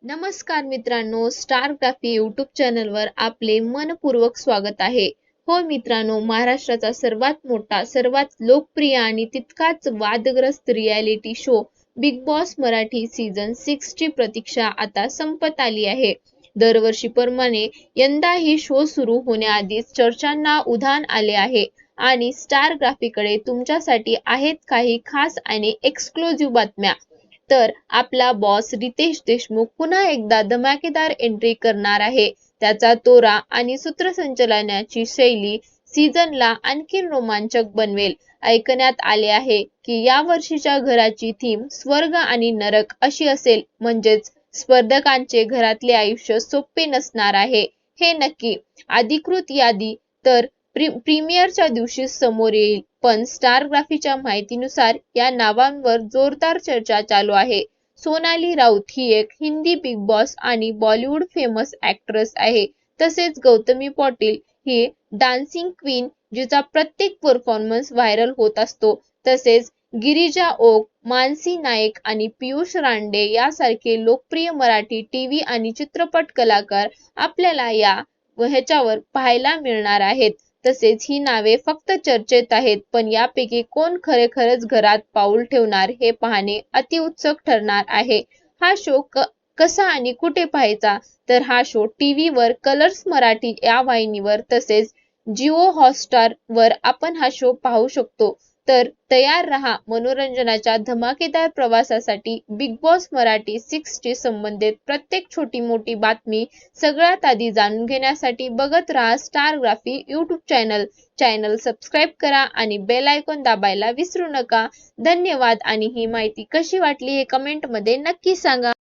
नमस्कार मित्रांनो, star graphy YouTube चॅनलवर आपले मनपूर्वक स्वागत आहे. हो मित्रांनो, महाराष्ट्राचा सर्वात मोठा, सर्वात लोकप्रिय आणि तितकाच वादग्रस्त reality show big boss Marathi season 6 ची प्रतीक्षा आता संपत आली आहे. दरवर्षीप्रमाणे यंदाही शो सुरू होण्याआधीच चर्चांना उधाण आले आहे आणि स्टार ग्राफीकडे तुमच्यासाठी आहेत काही खास आणि एक्सक्लुझिव्ह बातम्या. तर आपला बॉस रितेश देशमुख पुन्हा एकदा धमाकेदार एंट्री करणार आहे. त्याचा तोरा आणि सूत्रसंचालनाची शैली सीझनला आणखी रोमांचक बनवेल. ऐकण्यात आले आहे की या वर्षीच्या घराची थीम स्वर्ग आणि नरक अशी असेल, म्हणजेच स्पर्धकांचे घरातले आयुष्य सोपे नसणार आहे. हे नक्की. अधिकृत यादी तर प्रीमियरच्या दिवशी समोर येईल, पण स्टार ग्राफीच्या माहितीनुसार या नावांवर जोरदार चर्चा चालू आहे. सोनाली राऊत ही एक हिंदी बिग बॉस आणि बॉलिवूड फेमस ऍक्ट्रेस आहे. तसेच गौतमी पाटील ही डान्सिंग क्वीन, जिचा प्रत्येक परफॉर्मन्स व्हायरल होत असतो. तसेच गिरिजा ओक, मानसी नाईक आणि पियुष रांडे यासारखे लोकप्रिय मराठी टीव्ही आणि चित्रपट कलाकार आपल्याला ह्याच्यावर पाहायला मिळणार आहेत. तसेच ही नावे फक्त चर्चेत आहेत, पण यापैकी कोण खरेखरच घरात पाऊल ठेवणार हे पाहणे अतिउत्सुक ठरणार आहे. हा शो कसा आणि कुठे पाहायचा? तर हा शो टीव्हीवर कलर्स मराठी या वाहिनीवर तसेच जिओ हॉटस्टार वर आपण हा शो पाहू शकतो. तर तयार रहा मनोरंजनाच्या धमाकेदार प्रवासासाठी. बिग बॉस मराठी 6 ची संबंधित प्रत्येक छोटी मोठी बातमी सगळ्यात आधी जाणून घेण्यासाठी बघत राहा star graphy YouTube channel subscribe करा आणि बेल आयकॉन दाबायला विसरू नका. धन्यवाद. आणि ही माहिती कशी वाटली हे कमेंट मध्ये नक्की सांगा.